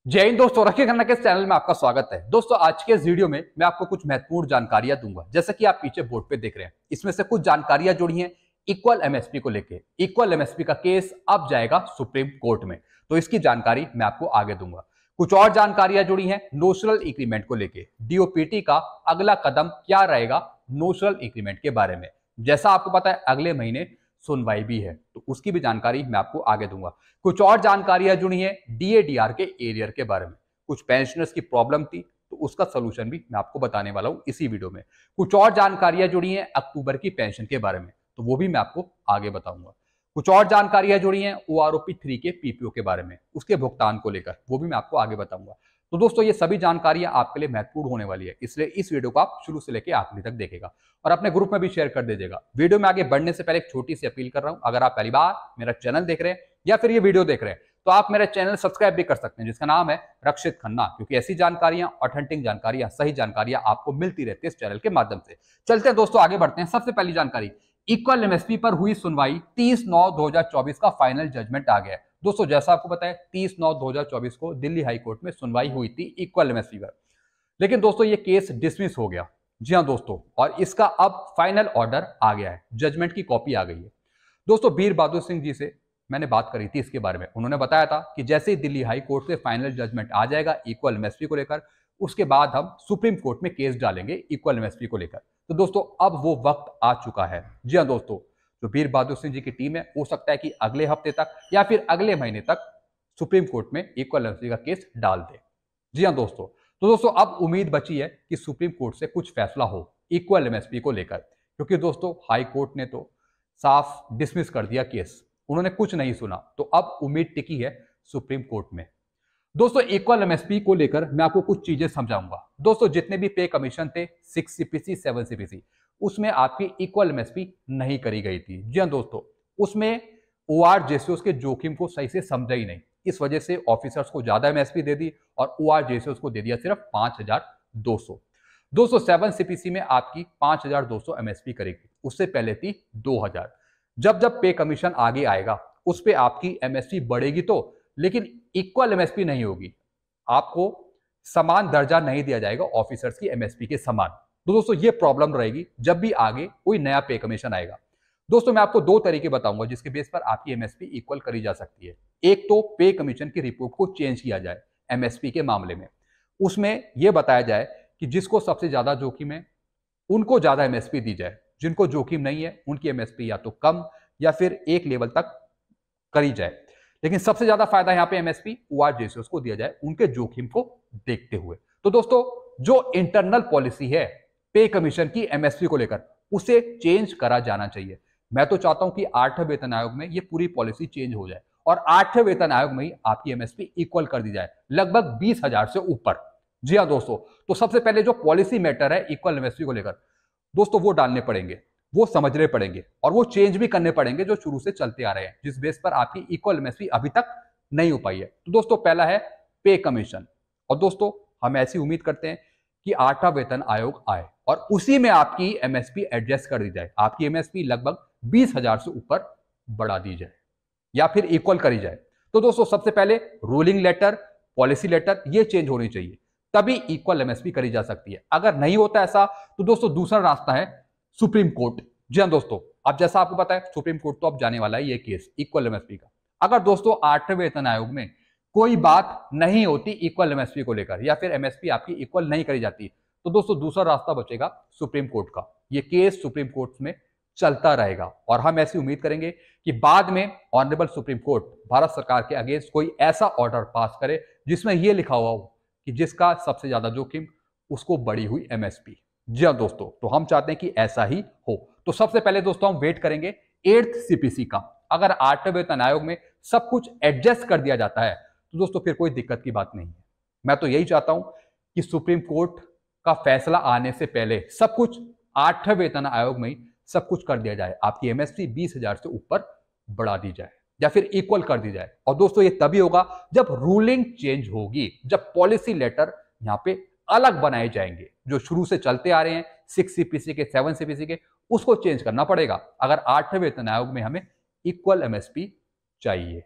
जय हिंद दोस्तों, रखिए खन्ना के इस चैनल में आपका स्वागत है। दोस्तों आज के इस वीडियो में मैं आपको कुछ महत्वपूर्ण जानकारियां दूंगा। जैसे कि आप पीछे बोर्ड पे देख रहे हैं, इसमें से कुछ जानकारियां जुड़ी हैं इक्वल एमएसपी को लेके। इक्वल एमएसपी का केस अब जाएगा सुप्रीम कोर्ट में, तो इसकी जानकारी मैं आपको आगे दूंगा। कुछ और जानकारियां जुड़ी हैं नोशनल इंक्रीमेंट को लेके। डीओपीटी का अगला कदम क्या रहेगा नोशनल इंक्रीमेंट के बारे में। जैसा आपको पता है अगले महीने सुनवाई भी है, तो उसकी भी जानकारी मैं आपको आगे दूंगा। कुछ और जानकारियां जुड़ी हैं डीएडीआर के एरियर के बारे में। कुछ पेंशनर्स की प्रॉब्लम थी, तो उसका सोल्यूशन भी मैं आपको बताने वाला हूं इसी वीडियो में। कुछ और जानकारियां जुड़ी हैं अक्टूबर की पेंशन के बारे में, तो वो भी मैं आपको आगे बताऊंगा। कुछ और जानकारियां जुड़ी हैं ओआरओपी 3 के पीपीओ के बारे में, उसके भुगतान को लेकर, वो भी मैं आपको आगे बताऊंगा। तो दोस्तों ये सभी जानकारियां आपके लिए महत्वपूर्ण होने वाली है, इसलिए इस वीडियो को आप शुरू से लेकर आखिरी तक देखेगा और अपने ग्रुप में भी शेयर कर दीजिएगा। वीडियो में आगे बढ़ने से पहले एक छोटी सी अपील कर रहा हूं, अगर आप पहली बार मेरा चैनल देख रहे हैं या फिर ये वीडियो देख रहे हैं, तो आप मेरा चैनल सब्सक्राइब भी कर सकते हैं, जिसका नाम है रक्षित खन्ना, क्योंकि ऐसी जानकारियां, ऑथेंटिक जानकारियां, सही जानकारियां आपको मिलती रहती है इस चैनल के माध्यम से। चलते हैं दोस्तों, आगे बढ़ते हैं। सबसे पहली जानकारी, इक्वल एमएसपी पर हुई सुनवाई 30/9/2024 का फाइनल जजमेंट आ गया है। दोस्तों जैसा आपको पता है 30/9/2024 को दिल्ली हाई कोर्ट में सुनवाई हुई थी इक्वल एमएसपी पर, लेकिन दोस्तों ये केस डिसमिस हो गया। जी हाँ दोस्तों, और इसका अब फाइनल ऑर्डर आ गया है, जजमेंट की कॉपी आ गई है। दोस्तों वीर बहादुर सिंह जी से मैंने बात करी थी इसके बारे में, उन्होंने बताया था कि जैसे ही दिल्ली हाई कोर्ट से फाइनल जजमेंट आ जाएगा इक्वल एमएसपी को लेकर, उसके बाद हम सुप्रीम कोर्ट में केस डालेंगे इक्वल एमएसपी को लेकर। तो दोस्तों अब वो वक्त आ चुका है। जी हाँ दोस्तों, जो वीर बहादुर सिंह जी की टीम है, हो सकता है कि अगले हफ्ते तक या फिर अगले महीने तक सुप्रीम कोर्ट में इक्वल एमएसपी का केस डाल दे। जी हाँ दोस्तों, तो दोस्तों अब उम्मीद बची है कि सुप्रीम कोर्ट से कुछ फैसला हो इक्वल एमएसपी को लेकर, क्योंकि दोस्तों हाई कोर्ट ने तो साफ डिसमिस कर दिया केस, उन्होंने कुछ नहीं सुना। तो अब उम्मीद टिकी है सुप्रीम कोर्ट में। दोस्तों इक्वल एमएसपी को लेकर मैं आपको कुछ चीजें समझाऊंगा। दोस्तों जितने भी पे कमीशन थे 6 सीपीसी 7 सीपीसी, उसमें आपकी इक्वल एमएसपी नहीं करी गई थी। जी हाँ दोस्तों, उसमें ओआर जेसीओस के जोखिम को सही से समझा ही नहीं, इस वजह से ऑफिसर्स को ज्यादा एमएसपी दे दी और ओआर जेसीओस को दे दिया सिर्फ 5200। दोस्तों 7 सीपीसी में आपकी 5200 एमएसपी करेगी, उससे पहले थी 2000। जब जब पे कमीशन आगे आएगा उस पे आपकी एमएसपी बढ़ेगी तो, लेकिन इक्वल एमएसपी नहीं होगी, आपको समान दर्जा नहीं दिया जाएगा ऑफिसर्स की एमएसपी के समान। तो दोस्तों ये प्रॉब्लम रहेगी जब भी आगे कोई नया पे कमीशन आएगा। दोस्तों मैं आपको दो तरीके बताऊंगा जिसके बेस पर आपकी एमएसपी इक्वल करी जा सकती है। एक तो पे कमीशन की रिपोर्ट को चेंज किया जाए एमएसपी के मामले में, उसमें यह बताया जाए कि जिसको सबसे ज्यादा जोखिम है उनको ज्यादा एमएसपी दी जाए, जिनको जोखिम नहीं है उनकी एमएसपी या तो कम या फिर एक लेवल तक करी जाए, लेकिन सबसे ज्यादा फायदा यहां पे एमएसपी ओआर जेसीओस को दिया जाए उनके जोखिम को देखते हुए। तो दोस्तों जो इंटरनल पॉलिसी है पे कमीशन की एमएसपी को लेकर, उसे चेंज करा जाना चाहिए। मैं तो चाहता हूं कि 8वें वेतन आयोग में ये पूरी पॉलिसी चेंज हो जाए और 8वें वेतन आयोग में ही आपकी एमएसपी इक्वल कर दी जाए, लगभग 20,000 से ऊपर। जी हाँ दोस्तों, तो सबसे पहले जो पॉलिसी मैटर है इक्वल एमएसपी को लेकर, दोस्तों वो डालने पड़ेंगे, वो समझने पड़ेंगे और वो चेंज भी करने पड़ेंगे जो शुरू से चलते आ रहे हैं, जिस बेस पर आपकी इक्वल एमएसपी अभी तक नहीं हो पाई है। तो दोस्तों पहला है पे कमीशन, और दोस्तों हम ऐसी उम्मीद करते हैं कि 8वां वेतन आयोग आए और उसी में आपकी एमएसपी एडजस्ट कर दी जाए, आपकी एमएसपी लगभग 20,000 से ऊपर बढ़ा दी जाए या फिर इक्वल करी जाए। तो दोस्तों सबसे पहले रूलिंग लेटर, पॉलिसी लेटर ये चेंज होनी चाहिए, तभी इक्वल एमएसपी करी जा सकती है। अगर नहीं होता ऐसा तो दोस्तों दूसरा रास्ता है सुप्रीम कोर्ट। जी हाँ दोस्तों, अब जैसा आपको पता है सुप्रीम कोर्ट तो अब जाने वाला है ये केस इक्वल एमएसपी का। अगर दोस्तों 8वें वेतन आयोग में कोई बात नहीं होती इक्वल एमएसपी को लेकर या फिर एमएसपी आपकी इक्वल नहीं करी जाती, तो दोस्तों दूसरा रास्ता बचेगा सुप्रीम कोर्ट का। ये केस सुप्रीम कोर्ट में चलता रहेगा और हम ऐसी उम्मीद करेंगे कि बाद में ऑनरेबल सुप्रीम कोर्ट भारत सरकार के अगेंस्ट कोई ऐसा ऑर्डर पास करे जिसमें यह लिखा हुआ हो कि जिसका सबसे ज्यादा जोखिम उसको बढ़ी हुई एमएसपी। जी हाँ दोस्तों, तो हम चाहते हैं कि ऐसा ही हो। तो सबसे पहले दोस्तों हम वेट करेंगे 8th सीपीसी का। अगर 8वें वेतन आयोग में सब कुछ एडजस्ट कर दिया जाता है तो दोस्तों फिर कोई दिक्कत की बात नहीं है। मैं तो यही चाहता हूं कि सुप्रीम कोर्ट का फैसला आने से पहले सब कुछ 8वें वेतन आयोग में ही सब कुछ कर दिया जाए, आपकी एमएसपी 20,000 से ऊपर बढ़ा दी जाए या फिर इक्वल कर दी जाए। और दोस्तों ये तभी होगा जब रूलिंग चेंज होगी, जब पॉलिसी लेटर यहां पे अलग बनाए जाएंगे। जो शुरू से चलते आ रहे हैं 6 सीपीसी के, 7 सीपीसी के, उसको चेंज करना पड़ेगा अगर 8वें वेतन आयोग में हमें इक्वल एमएसपी चाहिए।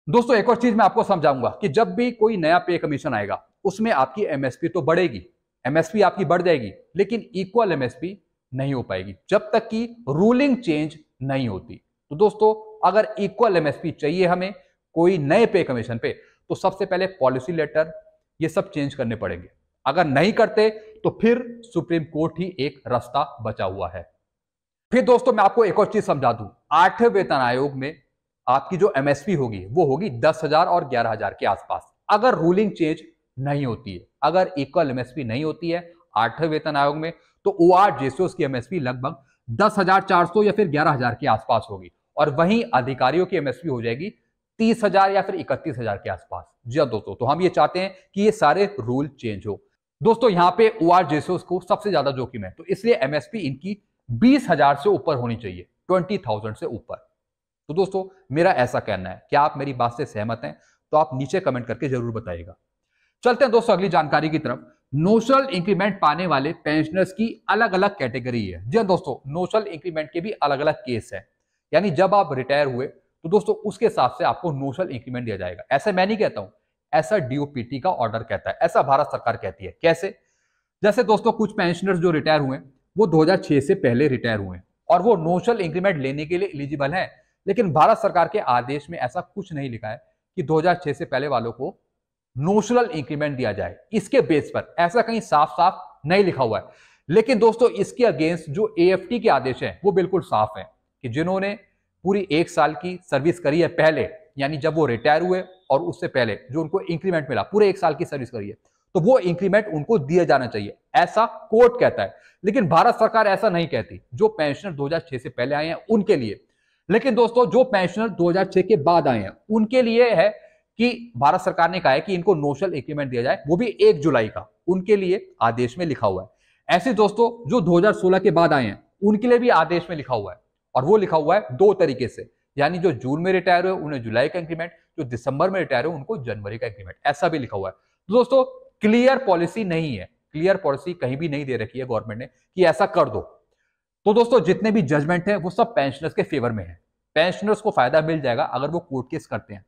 दोस्तों एक और चीज मैं आपको समझाऊंगा कि जब भी कोई नया पे कमीशन आएगा उसमें आपकी एमएसपी तो बढ़ेगी, एमएसपी आपकी बढ़ जाएगी, लेकिन इक्वल एमएसपी नहीं हो पाएगी जब तक कि रूलिंग चेंज नहीं होती। तो दोस्तों अगर इक्वल एमएसपी चाहिए हमें कोई नए पे कमीशन पे, तो सबसे पहले पॉलिसी लेटर ये सब चेंज करने पड़ेंगे। अगर नहीं करते तो फिर सुप्रीम कोर्ट ही एक रास्ता बचा हुआ है। फिर दोस्तों मैं आपको एक और चीज समझा दूं, 8वें वेतन आयोग में आपकी जो एमएसपी होगी वो होगी 10,000 और 11,000 के आसपास, अगर रूलिंग चेंज नहीं होती है। अगर इक्वल एमएसपी नहीं होती है 8वें वेतन आयोग में, तो ओआरजेसीओस की एमएसपी लगभग 10,400 या फिर 11,000 के आसपास होगी, और वहीं अधिकारियों की एमएसपी हो जाएगी 30,000 या फिर 31,000 के आसपास। जी हाँ दोस्तों, तो हम ये चाहते हैं कि ये सारे रूल चेंज हो। दोस्तों यहाँ पे ओआरजेसीओस को सबसे ज्यादा जोखिम है, तो इसलिए एमएसपी इनकी 20,000 से ऊपर होनी चाहिए, 20,000 से ऊपर। तो दोस्तों मेरा ऐसा कहना है, क्या आप मेरी बात से सहमत हैं? तो आप नीचे कमेंट करके जरूर बताइएगा। चलते हैं दोस्तों अगली जानकारी की तरफ। नोशनल इंक्रीमेंट पाने वाले पेंशनर्स की अलग अलग कैटेगरी है। जी हाँ दोस्तों, नोशनल इंक्रीमेंट के भी अलग अलग केस है, यानी जब आप रिटायर हुए तो दोस्तों उसके हिसाब से आपको नोशनल इंक्रीमेंट दिया जाएगा। ऐसा मैं नहीं कहता हूं, ऐसा डीओपीटी का ऑर्डर कहता है, ऐसा भारत सरकार कहती है। कैसे? जैसे दोस्तों कुछ पेंशनर्स जो रिटायर हुए वो 2006 से पहले रिटायर हुए और वो नोशनल इंक्रीमेंट लेने के लिए एलिजिबल हैं, लेकिन भारत सरकार के आदेश में ऐसा कुछ नहीं लिखा है कि 2006 से पहले वालों को नोशनल इंक्रीमेंट दिया जाए। इसके बेस पर ऐसा कहीं साफ साफ नहीं लिखा हुआ है, लेकिन दोस्तों इसके अगेंस्ट जो एएफटी के आदेश हैं वो बिल्कुल साफ है कि जिन्होंने पूरी 1 साल की सर्विस करी है पहले, यानी जब वो रिटायर हुए और उससे पहले जो उनको इंक्रीमेंट मिला, पूरे 1 साल की सर्विस करी है, तो वो इंक्रीमेंट उनको दिया जाना चाहिए, ऐसा कोर्ट कहता है। लेकिन भारत सरकार ऐसा नहीं कहती जो पेंशनर 2006 से पहले आए हैं उनके लिए। लेकिन दोस्तों जो पेंशनर 2006 के बाद आए हैं उनके लिए है कि भारत सरकार ने कहा है कि इनको नोशनल इंक्रीमेंट दिया जाए, वो भी 1 जुलाई का, उनके लिए आदेश में लिखा हुआ है। ऐसे दोस्तों जो 2016 के बाद आए हैं उनके लिए भी आदेश में लिखा हुआ है, और वो लिखा हुआ है 2 तरीके से, यानी जो जून में रिटायर हुए उन्हें जुलाई का इंक्रीमेंट, जो दिसंबर में रिटायर हुए उनको जनवरी का इंक्रीमेंट, ऐसा भी लिखा हुआ है। तो दोस्तों क्लियर पॉलिसी नहीं है, क्लियर पॉलिसी कहीं भी नहीं दे रखी है गवर्नमेंट ने कि ऐसा कर दो। तो दोस्तों जितने भी जजमेंट है वो सब पेंशनर्स के फेवर में है, पेंशनर्स को फायदा मिल जाएगा अगर वो कोर्ट केस करते हैं।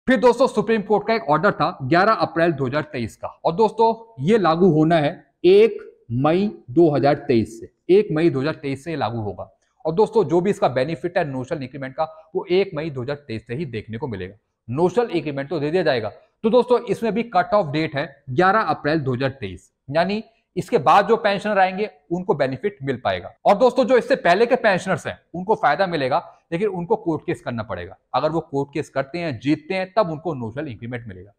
फिर दोस्तों सुप्रीम कोर्ट का एक ऑर्डर था 11 अप्रैल 2023 का, और दोस्तों ये लागू होना है 1 मई 2023 से, 1 मई 2023 से ये लागू होगा। और दोस्तों जो भी इसका बेनिफिट है नोशनल इंक्रीमेंट का वो 1 मई 2023 से ही देखने को मिलेगा। नोशनल इंक्रीमेंट तो दे दिया जाएगा, तो दोस्तों इसमें भी कट ऑफ डेट है 11 अप्रैल 2023, यानी इसके बाद जो पेंशनर आएंगे उनको बेनिफिट मिल पाएगा। और दोस्तों जो इससे पहले के पेंशनर्स हैं उनको फायदा मिलेगा, लेकिन उनको कोर्ट केस करना पड़ेगा। अगर वो कोर्ट केस करते हैं, जीतते हैं, तब उनको नोशनल इंक्रीमेंट मिलेगा।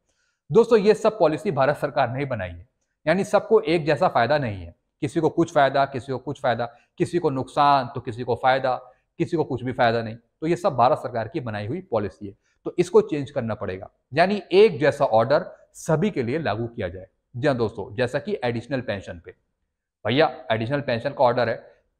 दोस्तों ये सब पॉलिसी भारत सरकार ने बनाई है, यानी सबको एक जैसा फायदा नहीं है, किसी को कुछ फायदा, किसी को कुछ फायदा, किसी को नुकसान तो किसी को फायदा, किसी को कुछ भी फायदा नहीं। तो ये सब भारत सरकार की बनाई हुई पॉलिसी है, तो इसको चेंज करना पड़ेगा, यानी एक जैसा ऑर्डर सभी के लिए लागू किया जाए। जी हाँ दोस्तों, जैसा कि एडिशनल पेंशन पे, भैया एडिशनल पेंशन का ऑर्डर है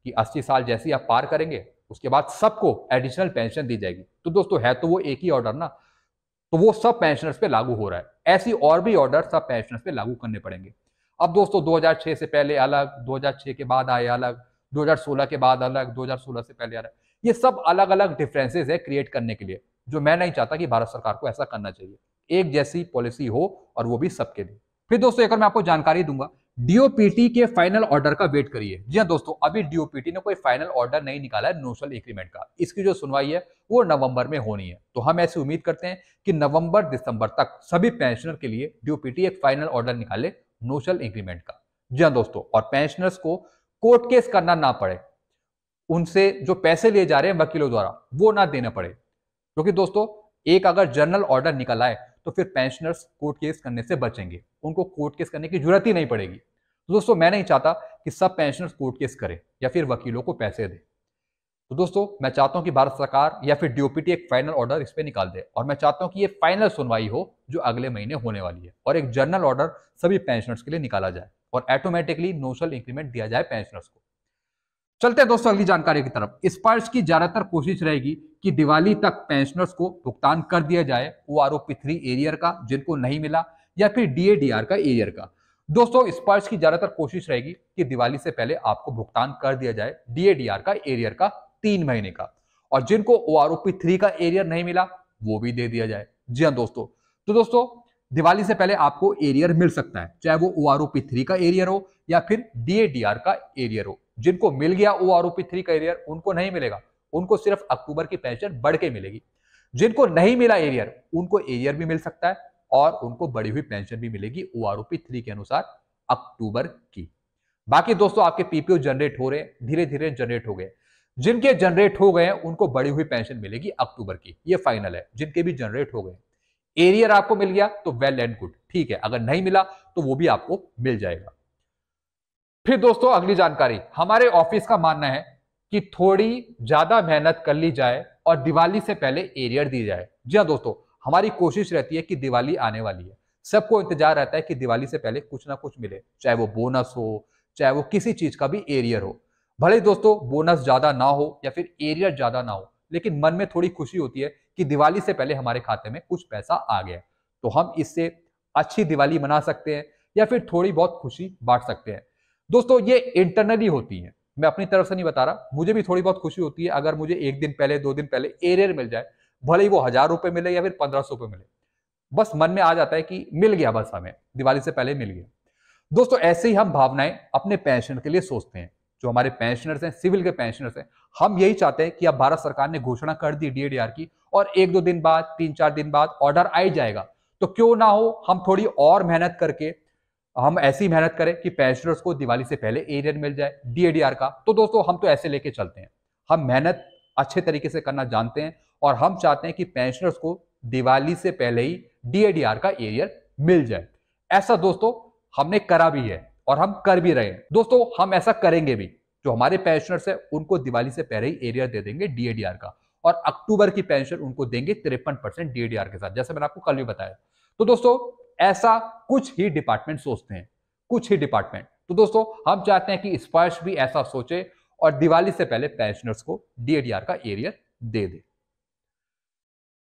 कि 80 साल जैसे ही आप पार करेंगे उसके बाद सबको एडिशनल पेंशन दी जाएगी। तो दोस्तों है तो वो एक ही ऑर्डर ना, तो वो सब पेंशनर्स पे लागू हो रहा है। ऐसी और भी ऑर्डर सब पेंशनर्स पे लागू करने पड़ेंगे। अब दोस्तों 2006 से पहले अलग, 2006 के बाद आए अलग, 2016 के बाद अलग, 2016 से पहले अलग, ये सब अलग अलग डिफरेंसेस है क्रिएट करने के लिए, जो मैं नहीं चाहता कि भारत सरकार को ऐसा करना चाहिए। एक जैसी पॉलिसी हो और वो भी सबके लिए। फिर दोस्तों एक और मैं आपको जानकारी दूंगा, डीओपीटी के फाइनल ऑर्डर का वेट करिए। जी हाँ दोस्तों, अभी डीओपीटी ने कोई फाइनल ऑर्डर नहीं निकाला है नोशनल इंक्रीमेंट का, इसकी जो सुनवाई है वो नवंबर में होनी है। तो हम ऐसी उम्मीद करते हैं कि नवंबर दिसंबर तक सभी पेंशनर के लिए डीओपीटी एक फाइनल ऑर्डर निकाले नोशनल इंक्रीमेंट का। जी हाँ दोस्तों, और पेंशनर्स को कोर्ट केस करना ना पड़े, उनसे जो पैसे लिए जा रहे हैं वकीलों द्वारा वो ना देना पड़े, क्योंकि दोस्तों एक अगर जनरल ऑर्डर निकल आए तो फिर पेंशनर्स कोर्ट केस करने से बचेंगे, उनको कोर्ट केस करने की जरूरत ही नहीं पड़ेगी। तो दोस्तों मैं नहीं चाहता कि सब पेंशनर्स कोर्ट केस करें या फिर वकीलों को पैसे दें। तो दोस्तों मैं चाहता हूं कि भारत सरकार या फिर डीओपीटी एक फाइनल ऑर्डर इस पे निकाल दे, और मैं चाहता हूं कि ये फाइनल सुनवाई हो जो अगले महीने होने वाली है, और एक जनरल ऑर्डर सभी पेंशनर्स के लिए निकाला जाए और ऑटोमेटिकली नोशनल इंक्रीमेंट दिया जाए पेंशनर्स को। चलते हैं दोस्तों अगली जानकारी की तरफ। स्पर्श की ज्यादातर कोशिश रहेगी कि दिवाली तक पेंशनर्स को भुगतान कर दिया जाए ओआरओपी 3 एरियर का जिनको नहीं मिला, या फिर डीएडीआर का एरियर का। दोस्तों स्पर्श की ज्यादातर कोशिश रहेगी कि दिवाली से पहले आपको भुगतान कर दिया जाए डीएडीआर का एरियर का 3 महीने का, और जिनको ओआरओपी 3 का एरियर नहीं मिला वो भी दे दिया जाए। जी हाँ दोस्तों। तो दोस्तों दिवाली से पहले आपको एरियर मिल सकता है, चाहे वो OROP3 का एरियर हो या फिर DADR का एरियर हो। जिनको मिल गया OROP3 का एरियर उनको नहीं मिलेगा, उनको सिर्फ अक्टूबर की पेंशन बढ़ के मिलेगी। जिनको नहीं मिला एरियर उनको एरियर भी मिल सकता है और उनको बढ़ी हुई पेंशन भी मिलेगी OROP3 के अनुसार अक्टूबर की। बाकी दोस्तों आपके पीपीओ जनरेट हो रहे हैं, धीरे धीरे जनरेट हो गए। जिनके जनरेट हो गए हैं उनको बढ़ी हुई पेंशन मिलेगी अक्टूबर की, ये फाइनल है। जिनके भी जनरेट हो गए, एरियर आपको मिल गया तो वेल एंड गुड, ठीक है। अगर नहीं मिला तो वो भी आपको मिल जाएगा। फिर दोस्तों अगली जानकारी, हमारे ऑफिस का मानना है कि थोड़ी ज्यादा मेहनत कर ली जाए और दिवाली से पहले एरियर दी जाए। जी हाँ दोस्तों, हमारी कोशिश रहती है कि दिवाली आने वाली है, सबको इंतजार रहता है कि दिवाली से पहले कुछ ना कुछ मिले, चाहे वो बोनस हो, चाहे वो किसी चीज का भी एरियर हो। भले ही दोस्तों बोनस ज्यादा ना हो या फिर एरियर ज्यादा ना हो, लेकिन मन में थोड़ी खुशी होती है कि दिवाली से पहले हमारे खाते में कुछ पैसा आ गया, तो हम इससे अच्छी दिवाली मना सकते हैं या फिर थोड़ी बहुत खुशी बांट सकते हैं। दोस्तों ये इंटरनली होती है, मैं अपनी तरफ से नहीं बता रहा। मुझे भी थोड़ी बहुत खुशी होती है अगर मुझे एक दिन पहले, 2 दिन पहले एरियर मिल जाए, भले ही वो 1000 रुपए मिले या फिर 1500 रुपए मिले, बस मन में आ जाता है कि मिल गया, बस हमें दिवाली से पहले मिल गया। दोस्तों ऐसे ही हम भावनाएं अपने पेंशन के लिए सोचते हैं। जो हमारे पेंशनर्स हैं, सिविल के पेंशनर्स हैं, हम यही चाहते हैं कि अब भारत सरकार ने घोषणा कर दी DADR की और 1-2 दिन बाद, 3-4 दिन बाद ऑर्डर आ ही जाएगा। तो क्यों ना हो हम थोड़ी और मेहनत करके हम ऐसी मेहनत करें कि पेंशनर्स को दिवाली से पहले एरियर मिल जाए DADR का। तो दोस्तों हम तो ऐसे लेके चलते हैं, हम मेहनत अच्छे तरीके से करना जानते हैं और हम चाहते हैं कि पेंशनर्स को दिवाली से पहले ही DADR का एरियर मिल जाए। ऐसा दोस्तों हमने करा भी है और हम कर भी रहे हैं। दोस्तों हम ऐसा करेंगे भी, जो हमारे पेंशनर्स है उनको दिवाली से पहले ही एरियर दे देंगे DADR का, और अक्टूबर की पेंशन उनको देंगे 53% DADR के साथ, जैसे मैंने आपको कल भी बताया। तो दोस्तों ऐसा कुछ ही डिपार्टमेंट सोचते हैं, कुछ ही डिपार्टमेंट। तो दोस्तों हम चाहते हैं कि स्पर्श भी ऐसा सोचे और दिवाली से पहले पेंशनर्स को DADR का एरियर दे दे।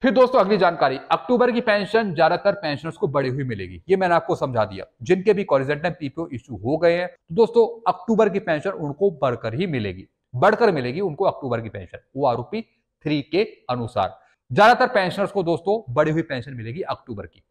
फिर दोस्तों अगली जानकारी, अक्टूबर की पेंशन ज्यादातर पेंशनर्स को बढ़ी हुई मिलेगी, ये मैंने आपको समझा दिया। जिनके भी कॉरिजेंटल पीपीओ इशू हो गए हैं, तो दोस्तों अक्टूबर की पेंशन उनको बढ़कर ही मिलेगी, बढ़कर मिलेगी उनको अक्टूबर की पेंशन OROP3 के अनुसार। ज्यादातर पेंशनर्स को दोस्तों बढ़ी हुई पेंशन मिलेगी अक्टूबर की।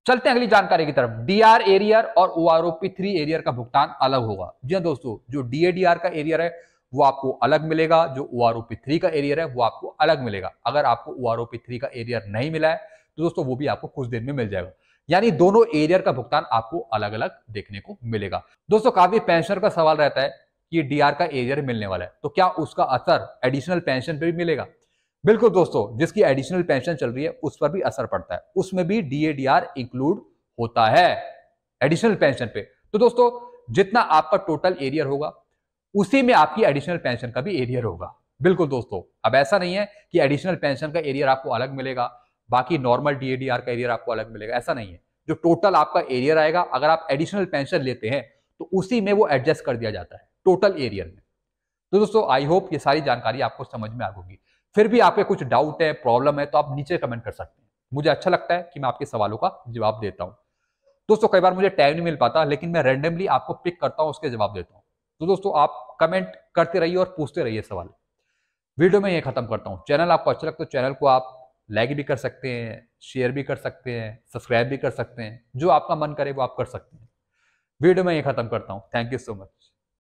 चलते हैं अगली जानकारी की तरफ। DR एरियर और OROP3 एरियर का भुगतान अलग होगा। जी हाँ दोस्तों, जो DADR का एरियर है वो आपको अलग मिलेगा, जो OROP3 का एरियर है वो आपको अलग मिलेगा। अगर आपको OROP3 का एरियर नहीं मिला है तो दोस्तों वो भी आपको कुछ दिन में मिल जाएगा, यानी दोनों एरियर का भुगतान आपको अलग अलग देखने को मिलेगा। दोस्तों काफी पेंशनर का सवाल रहता है कि DR का एरियर मिलने वाला है तो क्या उसका असर एडिशनल पेंशन पे भी मिलेगा। बिल्कुल दोस्तों, जिसकी एडिशनल पेंशन चल रही है उस पर भी असर पड़ता है, उसमें भी DADR इंक्लूड होता है एडिशनल पेंशन पे। तो दोस्तों जितना आपका टोटल एरियर होगा उसी में आपकी एडिशनल पेंशन का भी एरियर होगा। बिल्कुल दोस्तों, अब ऐसा नहीं है कि एडिशनल पेंशन का एरियर आपको अलग मिलेगा, बाकी नॉर्मल DADR का एरियर आपको अलग मिलेगा, ऐसा नहीं है। जो टोटल आपका एरियर आएगा, अगर आप एडिशनल पेंशन लेते हैं तो उसी में वो एडजस्ट कर दिया जाता है टोटल एरियर में। तो दोस्तों आई होप ये सारी जानकारी आपको समझ में आ होगी। फिर भी आपके कुछ डाउट है, प्रॉब्लम है, तो आप नीचे कमेंट कर सकते हैं। मुझे अच्छा लगता है कि मैं आपके सवालों का जवाब देता हूं। दोस्तों कई बार मुझे टाइम नहीं मिल पाता, लेकिन मैं रैंडमली आपको पिक करता हूं, उसके जवाब देता हूं। तो दोस्तों आप कमेंट करते रहिए और पूछते रहिए सवाल। वीडियो में ये खत्म करता हूं। चैनल आपको अच्छा लगता है तो चैनल को आप लाइक भी कर सकते हैं, शेयर भी कर सकते हैं, सब्सक्राइब भी कर सकते हैं, जो आपका मन करे वो आप कर सकते हैं। वीडियो में ये खत्म करता हूं। Thank you so much.